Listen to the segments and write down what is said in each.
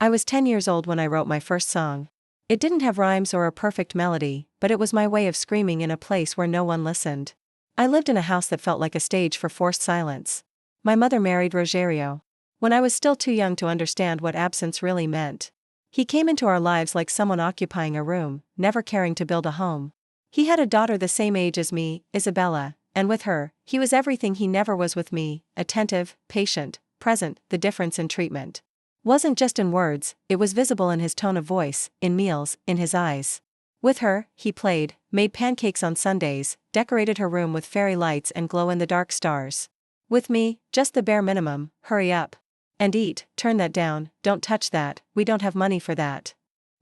I was 10 years old when I wrote my first song. It didn't have rhymes or a perfect melody, but it was my way of screaming in a place where no one listened. I lived in a house that felt like a stage for forced silence. My mother married Rogerio when I was still too young to understand what absence really meant. He came into our lives like someone occupying a room, never caring to build a home. He had a daughter the same age as me, Isabella, and with her, he was everything he never was with me: attentive, patient, present. The difference in treatment wasn't just in words, it was visible in his tone of voice, in meals, in his eyes. With her, he played, made pancakes on Sundays, decorated her room with fairy lights and glow-in-the-dark stars. With me, just the bare minimum: hurry up and eat, turn that down, don't touch that, we don't have money for that.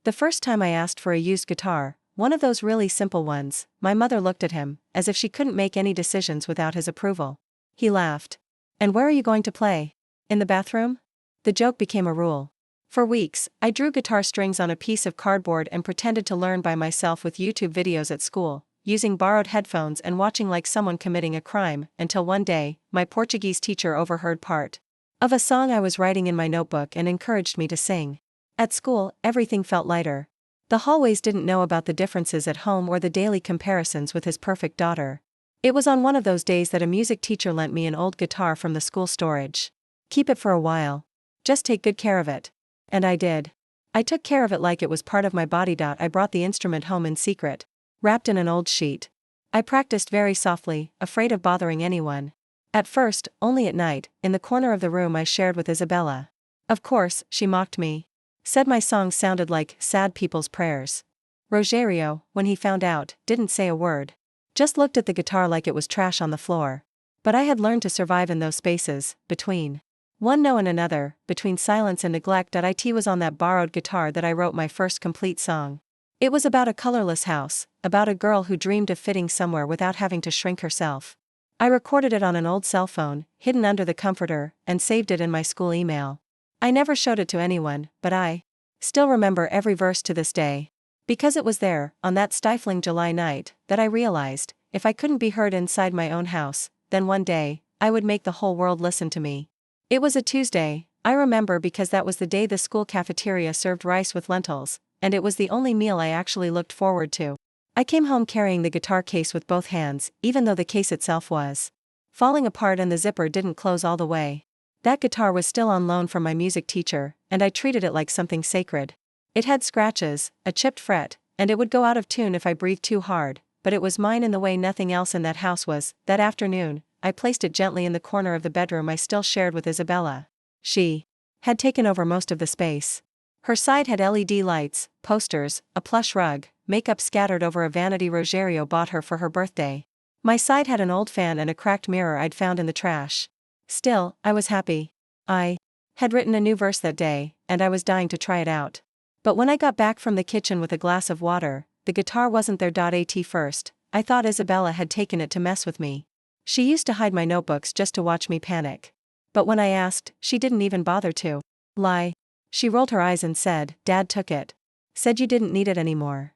The first time I asked for a used guitar, one of those really simple ones, my mother looked at him, as if she couldn't make any decisions without his approval. He laughed. "And where are you going to play? In the bathroom?" The joke became a rule. For weeks, I drew guitar strings on a piece of cardboard and pretended to learn by myself with YouTube videos at school, using borrowed headphones and watching like someone committing a crime, until one day, my Portuguese teacher overheard part of a song I was writing in my notebook and encouraged me to sing. At school, everything felt lighter. The hallways didn't know about the differences at home or the daily comparisons with his perfect daughter. It was on one of those days that a music teacher lent me an old guitar from the school storage. "Keep it for a while. Just take good care of it." And I did. I took care of it like it was part of my body. I brought the instrument home in secret, wrapped in an old sheet. I practiced very softly, afraid of bothering anyone. At first, only at night, in the corner of the room I shared with Isabella. Of course, she mocked me. Said my songs sounded like sad people's prayers. Rogerio, when he found out, didn't say a word. Just looked at the guitar like it was trash on the floor. But I had learned to survive in those spaces, between one no and another, between silence and neglect. It was on that borrowed guitar that I wrote my first complete song. It was about a colorless house, about a girl who dreamed of fitting somewhere without having to shrink herself. I recorded it on an old cell phone, hidden under the comforter, and saved it in my school email. I never showed it to anyone, but I still remember every verse to this day. Because it was there, on that stifling July night, that I realized, if I couldn't be heard inside my own house, then one day, I would make the whole world listen to me. It was a Tuesday, I remember, because that was the day the school cafeteria served rice with lentils, and it was the only meal I actually looked forward to. I came home carrying the guitar case with both hands, even though the case itself was falling apart and the zipper didn't close all the way. That guitar was still on loan from my music teacher, and I treated it like something sacred. It had scratches, a chipped fret, and it would go out of tune if I breathed too hard, but it was mine in the way nothing else in that house was. That afternoon, I placed it gently in the corner of the bedroom I still shared with Isabella. She had taken over most of the space. Her side had LED lights, posters, a plush rug, makeup scattered over a vanity Rogerio bought her for her birthday. My side had an old fan and a cracked mirror I'd found in the trash. Still, I was happy. I had written a new verse that day, and I was dying to try it out. But when I got back from the kitchen with a glass of water, the guitar wasn't there. At first, I thought Isabella had taken it to mess with me. She used to hide my notebooks just to watch me panic. But when I asked, she didn't even bother to lie. She rolled her eyes and said, "Dad took it. Said you didn't need it anymore."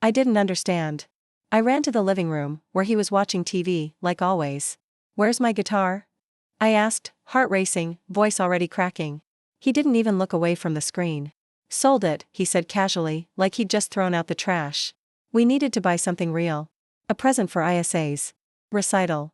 I didn't understand. I ran to the living room, where he was watching TV, like always. "Where's my guitar?" I asked, heart racing, voice already cracking. He didn't even look away from the screen. "Sold it," he said casually, like he'd just thrown out the trash. We needed to buy something real. A present for Isa's recital.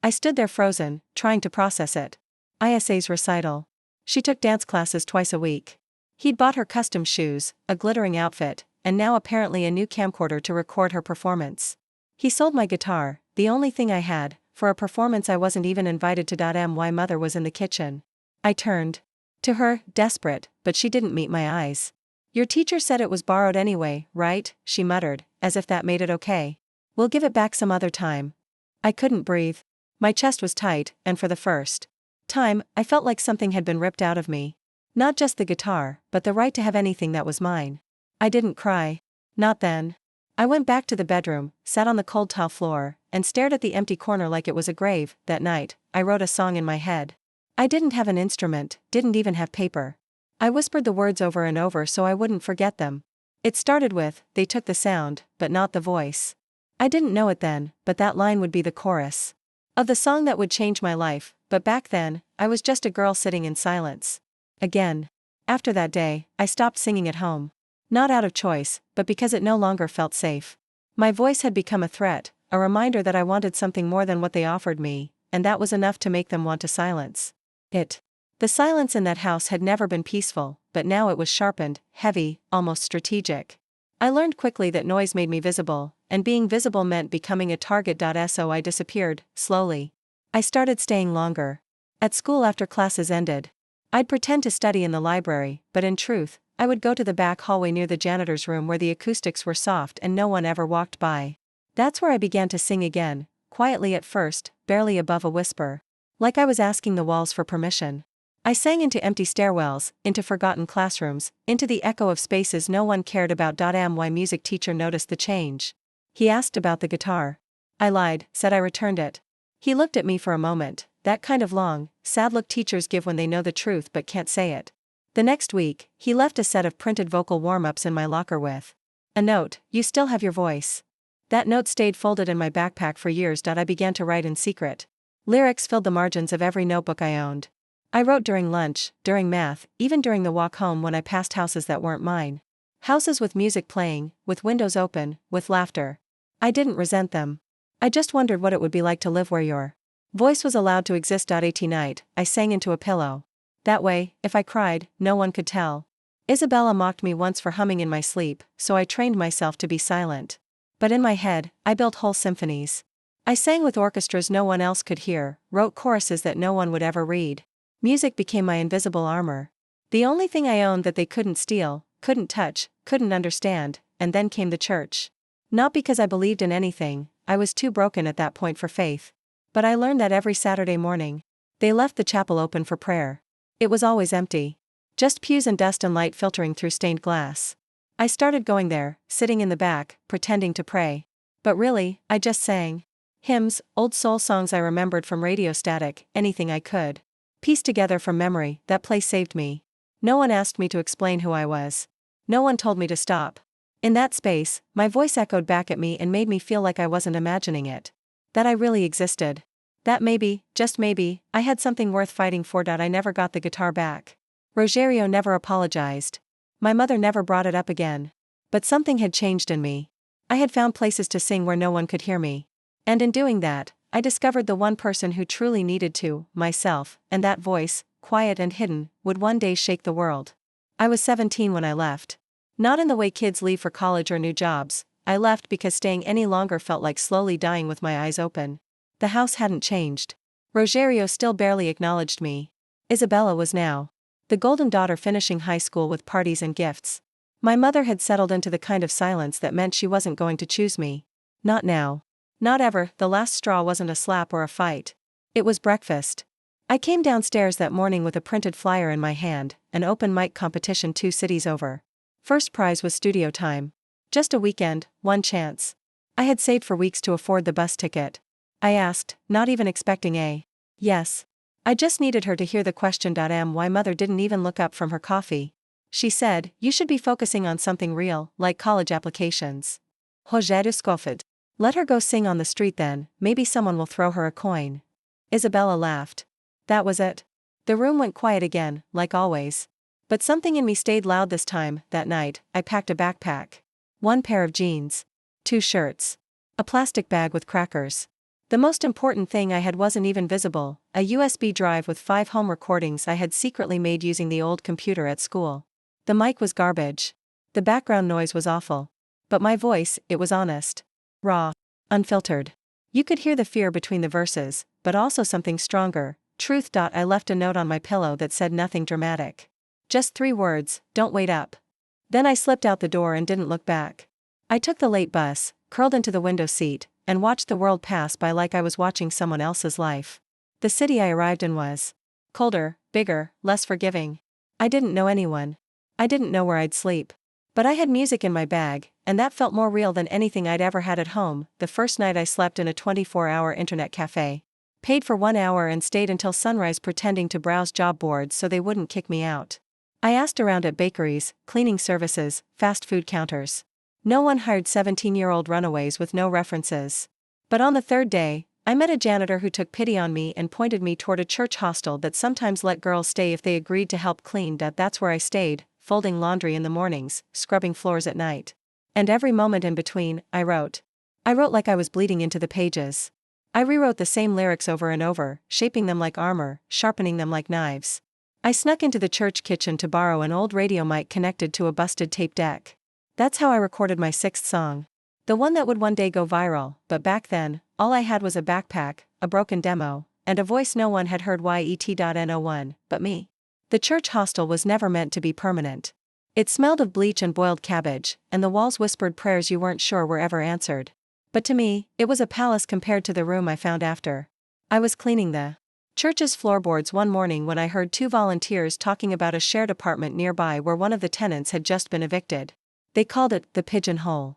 I stood there frozen, trying to process it. Isa's recital. She took dance classes twice a week. He'd bought her custom shoes, a glittering outfit, and now apparently a new camcorder to record her performance. He sold my guitar, the only thing I had, for a performance I wasn't even invited to. My mother was in the kitchen. I turned to her, desperate, but she didn't meet my eyes. "Your teacher said it was borrowed anyway, right?" she muttered, as if that made it okay. "We'll give it back some other time." I couldn't breathe. My chest was tight, and for the first time, I felt like something had been ripped out of me. Not just the guitar, but the right to have anything that was mine. I didn't cry. Not then. I went back to the bedroom, sat on the cold tile floor, and stared at the empty corner like it was a grave. That night, I wrote a song in my head. I didn't have an instrument, didn't even have paper. I whispered the words over and over so I wouldn't forget them. It started with, "They took the sound, but not the voice." I didn't know it then, but that line would be the chorus of the song that would change my life. But back then, I was just a girl sitting in silence. Again. After that day, I stopped singing at home. Not out of choice, but because it no longer felt safe. My voice had become a threat, a reminder that I wanted something more than what they offered me, and that was enough to make them want to silence it. The silence in that house had never been peaceful, but now it was sharpened, heavy, almost strategic. I learned quickly that noise made me visible, and being visible meant becoming a target. So I disappeared, slowly. I started staying longer. At school after classes ended. I'd pretend to study in the library, but in truth, I would go to the back hallway near the janitor's room where the acoustics were soft and no one ever walked by. That's where I began to sing again, quietly at first, barely above a whisper. Like I was asking the walls for permission. I sang into empty stairwells, into forgotten classrooms, into the echo of spaces no one cared about. My music teacher noticed the change. He asked about the guitar. I lied, said I returned it. He looked at me for a moment, that kind of long, sad look teachers give when they know the truth but can't say it. The next week, he left a set of printed vocal warm-ups in my locker with a note, "You still have your voice." That note stayed folded in my backpack for years. I began to write in secret. Lyrics filled the margins of every notebook I owned. I wrote during lunch, during math, even during the walk home when I passed houses that weren't mine. Houses with music playing, with windows open, with laughter. I didn't resent them. I just wondered what it would be like to live where your voice was allowed to exist. At night, I sang into a pillow. That way, if I cried, no one could tell. Isabella mocked me once for humming in my sleep, so I trained myself to be silent. But in my head, I built whole symphonies. I sang with orchestras no one else could hear, wrote choruses that no one would ever read. Music became my invisible armor. The only thing I owned that they couldn't steal, couldn't touch, couldn't understand, and then came the church. Not because I believed in anything, I was too broken at that point for faith. But I learned that every Saturday morning, they left the chapel open for prayer. It was always empty. Just pews and dust and light filtering through stained glass. I started going there, sitting in the back, pretending to pray. But really, I just sang. Hymns, old soul songs I remembered from radio static, anything I could pieced together from memory. That place saved me. No one asked me to explain who I was. No one told me to stop. In that space, my voice echoed back at me and made me feel like I wasn't imagining it. That I really existed. That maybe, just maybe, I had something worth fighting for. I never got the guitar back. Rogerio never apologized. My mother never brought it up again. But something had changed in me. I had found places to sing where no one could hear me. And in doing that, I discovered the one person who truly needed to, myself, and that voice, quiet and hidden, would one day shake the world. I was 17 when I left. Not in the way kids leave for college or new jobs. I left because staying any longer felt like slowly dying with my eyes open. The house hadn't changed. Rogerio still barely acknowledged me. Isabella was now the golden daughter finishing high school with parties and gifts. My mother had settled into the kind of silence that meant she wasn't going to choose me. Not now. Not ever. The last straw wasn't a slap or a fight. It was breakfast. I came downstairs that morning with a printed flyer in my hand, an open mic competition 2 cities over. First prize was studio time. Just a weekend, one chance. I had saved for weeks to afford the bus ticket. I asked, not even expecting a yes. I just needed her to hear the question. Why mother didn't even look up from her coffee. She said, "You should be focusing on something real, like college applications." Rogerio scoffed. "Let her go sing on the street then, maybe someone will throw her a coin." Isabella laughed. That was it. The room went quiet again, like always. But something in me stayed loud this time. That night, I packed a backpack. 1 pair of jeans. 2 shirts. A plastic bag with crackers. The most important thing I had wasn't even visible, a USB drive with 5 home recordings I had secretly made using the old computer at school. The mic was garbage. The background noise was awful. But my voice, it was honest. Raw. Unfiltered. You could hear the fear between the verses, but also something stronger, truth. I left a note on my pillow that said nothing dramatic. Just 3 words, "Don't wait up." Then I slipped out the door and didn't look back. I took the late bus, curled into the window seat, and watched the world pass by like I was watching someone else's life. The city I arrived in was colder, bigger, less forgiving. I didn't know anyone. I didn't know where I'd sleep. But I had music in my bag, and that felt more real than anything I'd ever had at home. The first night I slept in a 24-hour internet cafe. Paid for 1 hour and stayed until sunrise pretending to browse job boards so they wouldn't kick me out. I asked around at bakeries, cleaning services, fast food counters. No one hired 17-year-old runaways with no references. But on the 3rd day, I met a janitor who took pity on me and pointed me toward a church hostel that sometimes let girls stay if they agreed to help clean. That's where I stayed, folding laundry in the mornings, scrubbing floors at night. And every moment in between, I wrote. I wrote like I was bleeding into the pages. I rewrote the same lyrics over and over, shaping them like armor, sharpening them like knives. I snuck into the church kitchen to borrow an old radio mic connected to a busted tape deck. That's how I recorded my sixth song. The one that would one day go viral, but back then, all I had was a backpack, a broken demo, and a voice no one had heard yet.no1, but me. The church hostel was never meant to be permanent. It smelled of bleach and boiled cabbage, and the walls whispered prayers you weren't sure were ever answered. But to me, it was a palace compared to the room I found after. I was cleaning the church's floorboards one morning when I heard two volunteers talking about a shared apartment nearby where one of the tenants had just been evicted. They called it the pigeonhole.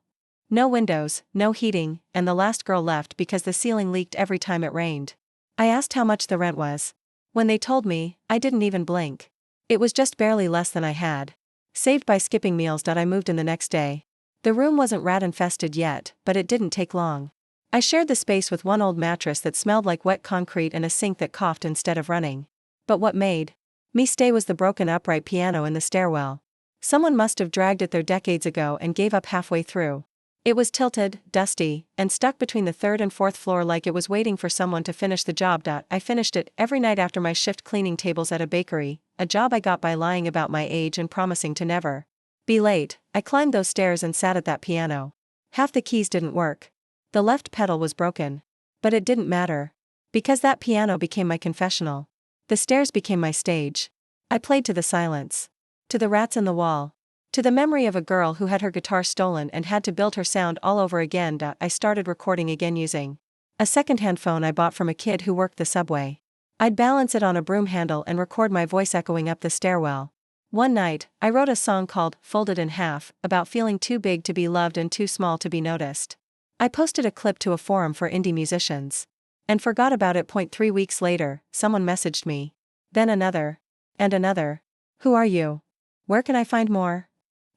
No windows, no heating, and the last girl left because the ceiling leaked every time it rained. I asked how much the rent was. When they told me, I didn't even blink. It was just barely less than I had saved by skipping meals. I moved in the next day. The room wasn't rat-infested yet, but it didn't take long. I shared the space with one old mattress that smelled like wet concrete and a sink that coughed instead of running. But what made me stay was the broken upright piano in the stairwell. Someone must have dragged it there decades ago and gave up halfway through. It was tilted, dusty, and stuck between the third and fourth floor like it was waiting for someone to finish the job. I finished it every night after my shift cleaning tables at a bakery, a job I got by lying about my age and promising to never be late. I climbed those stairs and sat at that piano. Half the keys didn't work. The left pedal was broken. But it didn't matter. Because that piano became my confessional. The stairs became my stage. I played to the silence. To the rats in the wall. To the memory of a girl who had her guitar stolen and had to build her sound all over again. I started recording again using a secondhand phone I bought from a kid who worked the subway. I'd balance it on a broom handle and record my voice echoing up the stairwell. One night, I wrote a song called Folded in Half, about feeling too big to be loved and too small to be noticed. I posted a clip to a forum for indie musicians. And forgot about it. 3 weeks later, someone messaged me. Then another. And another. Who are you? Where can I find more?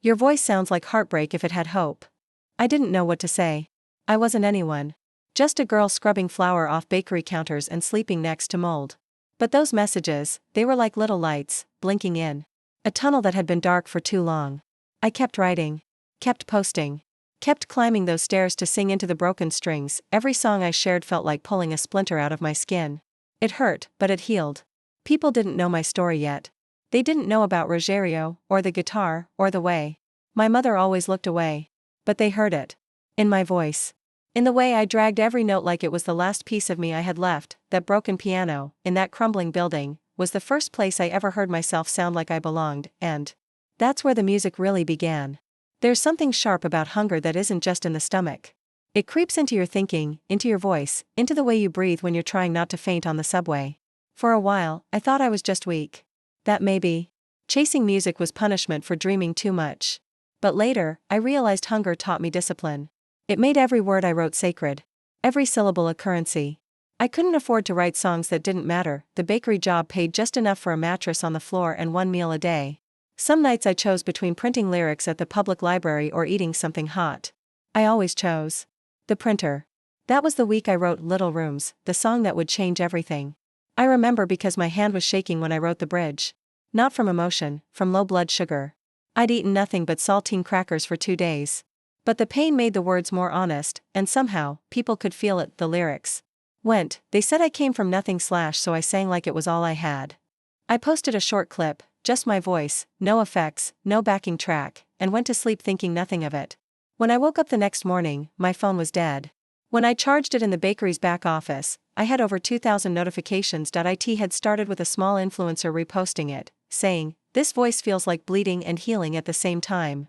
Your voice sounds like heartbreak if it had hope. I didn't know what to say. I wasn't anyone. Just a girl scrubbing flour off bakery counters and sleeping next to mold. But those messages, they were like little lights, blinking in a tunnel that had been dark for too long. I kept writing. Kept posting. Kept climbing those stairs to sing into the broken strings. Every song I shared felt like pulling a splinter out of my skin. It hurt, but it healed. People didn't know my story yet. They didn't know about Rogerio, or the guitar, or the way my mother always looked away. But they heard it. In my voice. In the way I dragged every note like it was the last piece of me I had left. That broken piano, in that crumbling building, was the first place I ever heard myself sound like I belonged, and that's where the music really began. There's something sharp about hunger that isn't just in the stomach. It creeps into your thinking, into your voice, into the way you breathe when you're trying not to faint on the subway. For a while, I thought I was just weak. That maybe chasing music was punishment for dreaming too much. But later, I realized hunger taught me discipline. It made every word I wrote sacred. Every syllable a currency. I couldn't afford to write songs that didn't matter. The bakery job paid just enough for a mattress on the floor and one meal a day. Some nights I chose between printing lyrics at the public library or eating something hot. I always chose the printer. That was the week I wrote Little Rooms, the song that would change everything. I remember because my hand was shaking when I wrote the bridge. Not from emotion, from low blood sugar. I'd eaten nothing but saltine crackers for 2 days. But the pain made the words more honest, and somehow, people could feel it. The lyrics they said I came from nothing / so I sang like it was all I had. I posted a short clip, just my voice, no effects, no backing track, and went to sleep thinking nothing of it. When I woke up the next morning, my phone was dead. When I charged it in the bakery's back office, I had over 2,000 notifications. It had started with a small influencer reposting it, saying, "This voice feels like bleeding and healing at the same time."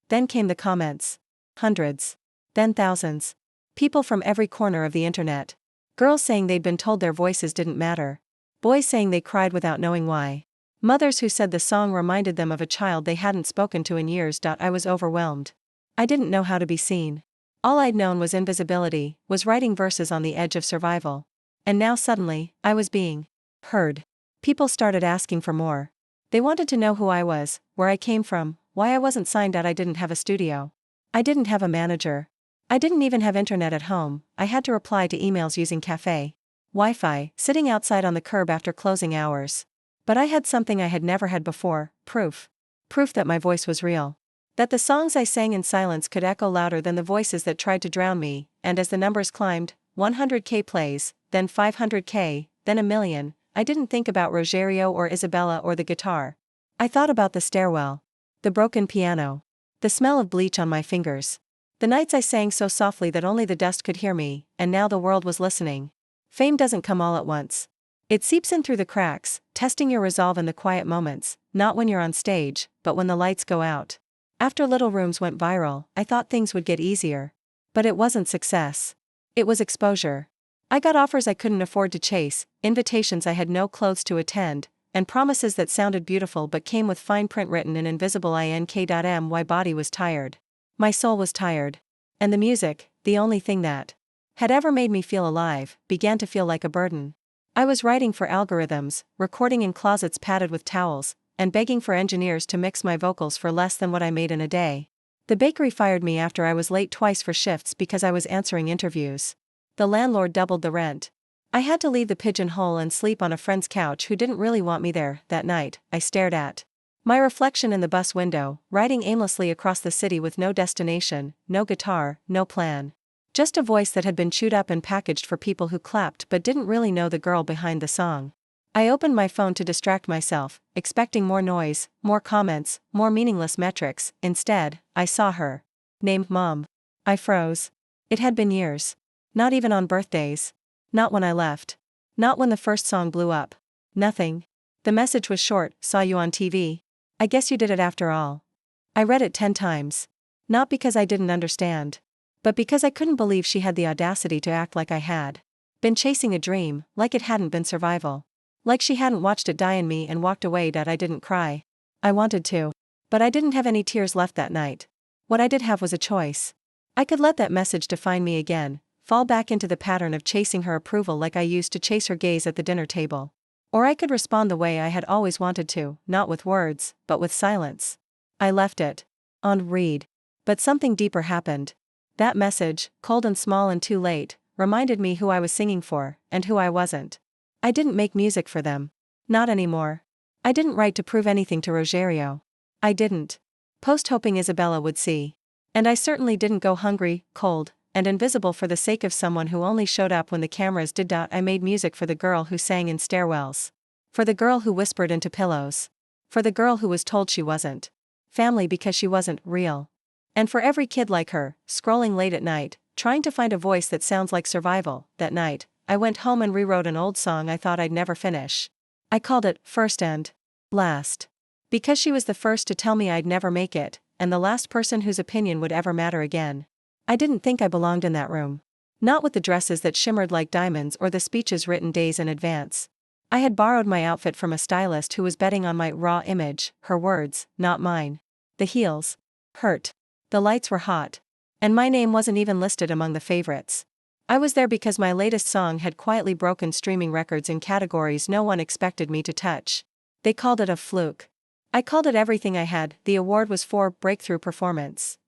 Then came the comments. Hundreds. Then thousands. People from every corner of the internet. Girls saying they'd been told their voices didn't matter. Boys saying they cried without knowing why. Mothers who said the song reminded them of a child they hadn't spoken to in years. I was overwhelmed. I didn't know how to be seen. All I'd known was invisibility, was writing verses on the edge of survival. And now suddenly, I was being heard. People started asking for more. They wanted to know who I was, where I came from, why I wasn't signed. I didn't have a studio. I didn't have a manager. I didn't even have internet at home. I had to reply to emails using cafe Wi-Fi, sitting outside on the curb after closing hours. But I had something I had never had before, proof. Proof that my voice was real. That the songs I sang in silence could echo louder than the voices that tried to drown me, and as the numbers climbed, 100K plays, then 500K, then a million, I didn't think about Rogerio or Isabella or the guitar. I thought about the stairwell. The broken piano. The smell of bleach on my fingers. The nights I sang so softly that only the dust could hear me, and now the world was listening. Fame doesn't come all at once. It seeps in through the cracks, testing your resolve in the quiet moments, not when you're on stage, but when the lights go out. After Little Rooms went viral, I thought things would get easier. But it wasn't success. It was exposure. I got offers I couldn't afford to chase, invitations I had no clothes to attend, and promises that sounded beautiful but came with fine print written in invisible ink. My body was tired. My soul was tired. And the music, the only thing that had ever made me feel alive, began to feel like a burden. I was writing for algorithms, recording in closets padded with towels, and begging for engineers to mix my vocals for less than what I made in a day. The bakery fired me after I was late twice for shifts because I was answering interviews. The landlord doubled the rent. I had to leave the pigeonhole and sleep on a friend's couch who didn't really want me there. That night, I stared at my reflection in the bus window, riding aimlessly across the city with no destination, no guitar, no plan. Just a voice that had been chewed up and packaged for people who clapped but didn't really know the girl behind the song. I opened my phone to distract myself, expecting more noise, more comments, more meaningless metrics. Instead, I saw her. Named Mom. I froze. It had been years. Not even on birthdays. Not when I left. Not when the first song blew up. Nothing. The message was short: saw you on TV. I guess you did it after all. I read it 10 times. Not because I didn't understand. But because I couldn't believe she had the audacity to act like I had been chasing a dream, like it hadn't been survival. Like she hadn't watched it die in me and walked away. That I didn't cry. I wanted to. But I didn't have any tears left that night. What I did have was a choice. I could let that message define me again, fall back into the pattern of chasing her approval like I used to chase her gaze at the dinner table. Or I could respond the way I had always wanted to, not with words, but with silence. I left it on read. But something deeper happened. That message, cold and small and too late, reminded me who I was singing for, and who I wasn't. I didn't make music for them. Not anymore. I didn't write to prove anything to Rogerio. I didn't post hoping Isabella would see. And I certainly didn't go hungry, cold, and invisible for the sake of someone who only showed up when the cameras did. I made music for the girl who sang in stairwells. For the girl who whispered into pillows. For the girl who was told she wasn't family because she wasn't real. And for every kid like her, scrolling late at night, trying to find a voice that sounds like survival. That night, I went home and rewrote an old song I thought I'd never finish. I called it First and Last. Because she was the first to tell me I'd never make it, and the last person whose opinion would ever matter again. I didn't think I belonged in that room. Not with the dresses that shimmered like diamonds or the speeches written days in advance. I had borrowed my outfit from a stylist who was betting on my raw image, her words, not mine. The heels hurt. The lights were hot. And my name wasn't even listed among the favorites. I was there because my latest song had quietly broken streaming records in categories no one expected me to touch. They called it a fluke. I called it everything I had. The award was for Breakthrough Performance.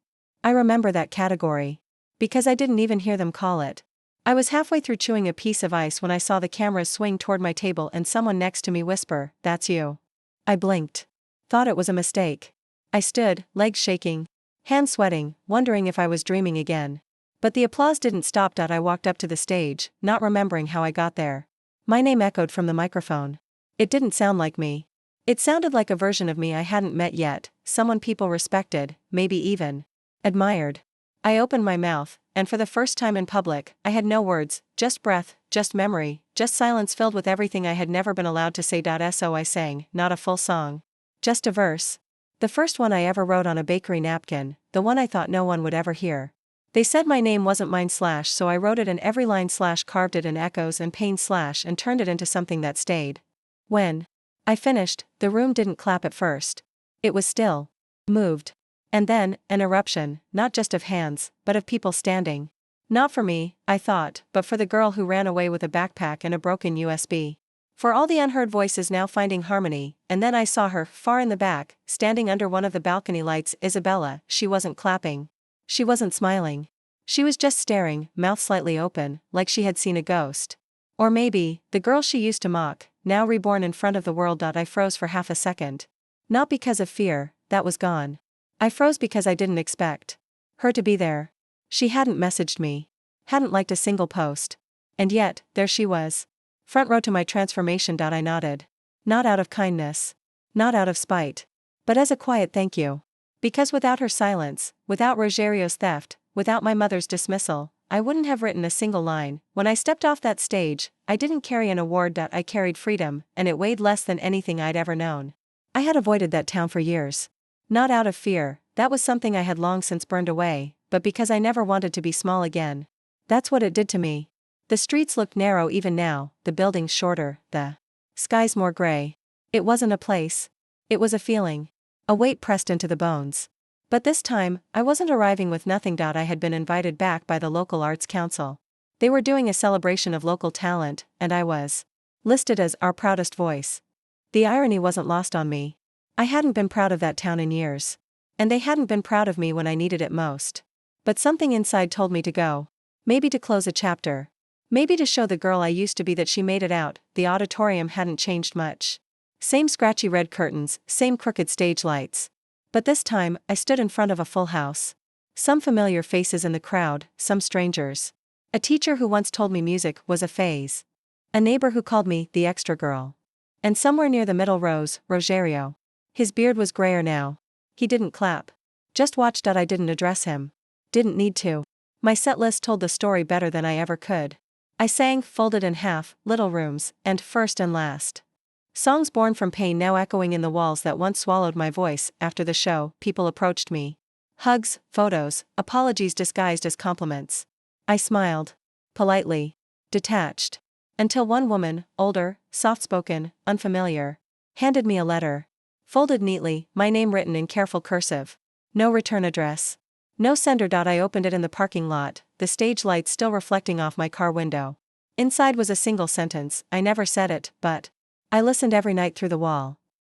I remember that category. Because I didn't even hear them call it. I was halfway through chewing a piece of ice when I saw the cameras swing toward my table and someone next to me whisper, "That's you." I blinked. Thought it was a mistake. I stood, legs shaking, hands sweating, wondering if I was dreaming again. But the applause didn't stop. I walked up to the stage, not remembering how I got there. My name echoed from the microphone. It didn't sound like me. It sounded like a version of me I hadn't met yet, someone people respected, maybe even admired. I opened my mouth, and for the first time in public, I had no words, just breath, just memory, just silence filled with everything I had never been allowed to say. So I sang, not a full song. Just a verse. The first one I ever wrote on a bakery napkin, the one I thought no one would ever hear. They said my name wasn't mine / so I wrote it in every line / carved it in echoes and pain / and turned it into something that stayed. When I finished, the room didn't clap at first. It was still. Moved. And then, an eruption, not just of hands, but of people standing. Not for me, I thought, but for the girl who ran away with a backpack and a broken USB. For all the unheard voices now finding harmony. And then I saw her, far in the back, standing under one of the balcony lights. Isabella. She wasn't clapping. She wasn't smiling. She was just staring, mouth slightly open, like she had seen a ghost. Or maybe, the girl she used to mock, now reborn in front of the world. I froze for half a second. Not because of fear, that was gone. I froze because I didn't expect her to be there. She hadn't messaged me. Hadn't liked a single post. And yet, there she was. Front row to my transformation. I nodded. Not out of kindness. Not out of spite. But as a quiet thank you. Because without her silence, without Rogerio's theft, without my mother's dismissal, I wouldn't have written a single line. When I stepped off that stage, I didn't carry an award. I carried freedom, and it weighed less than anything I'd ever known. I had avoided that town for years. Not out of fear, that was something I had long since burned away, but because I never wanted to be small again. That's what it did to me. The streets looked narrow even now, the buildings shorter, the skies more gray. It wasn't a place. It was a feeling. A weight pressed into the bones. But this time, I wasn't arriving with nothing. I had been invited back by the local arts council. They were doing a celebration of local talent, and I was listed as our proudest voice. The irony wasn't lost on me. I hadn't been proud of that town in years. And they hadn't been proud of me when I needed it most. But something inside told me to go. Maybe to close a chapter. Maybe to show the girl I used to be that she made it out. The auditorium hadn't changed much. Same scratchy red curtains, same crooked stage lights. But this time, I stood in front of a full house. Some familiar faces in the crowd, some strangers. A teacher who once told me music was a phase. A neighbor who called me the extra girl. And somewhere near the middle rows, Rogerio. His beard was grayer now. He didn't clap. Just watched. I didn't address him. Didn't need to. My set list told the story better than I ever could. I sang Folded in Half, Little Rooms, and First and Last. Songs born from pain now echoing in the walls that once swallowed my voice. After the show, people approached me. Hugs, photos, apologies disguised as compliments. I smiled. Politely. Detached. Until one woman, older, soft-spoken, unfamiliar, handed me a letter. Folded neatly, my name written in careful cursive. No return address. No sender. I opened it in the parking lot, the stage lights still reflecting off my car window. Inside was a single sentence. I never said it, but I listened every night through the wall.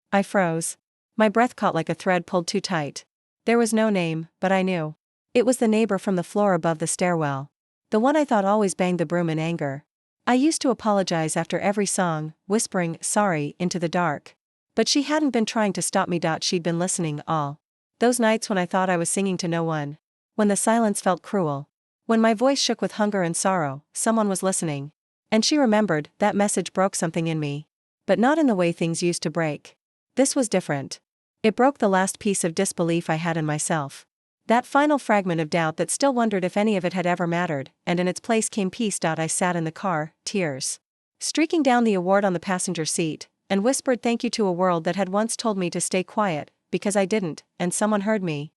I froze. My breath caught like a thread pulled too tight. There was no name, but I knew. It was the neighbor from the floor above the stairwell. The one I thought always banged the broom in anger. I used to apologize after every song, whispering, sorry, into the dark. But she hadn't been trying to stop me. She'd been listening all those nights when I thought I was singing to no one. When the silence felt cruel. When my voice shook with hunger and sorrow, someone was listening. And she remembered. That message broke something in me. But not in the way things used to break. This was different. It broke the last piece of disbelief I had in myself. That final fragment of doubt that still wondered if any of it had ever mattered, and in its place came peace. I sat in the car, tears streaking down the award on the passenger seat, and whispered thank you to a world that had once told me to stay quiet, because I didn't, and someone heard me.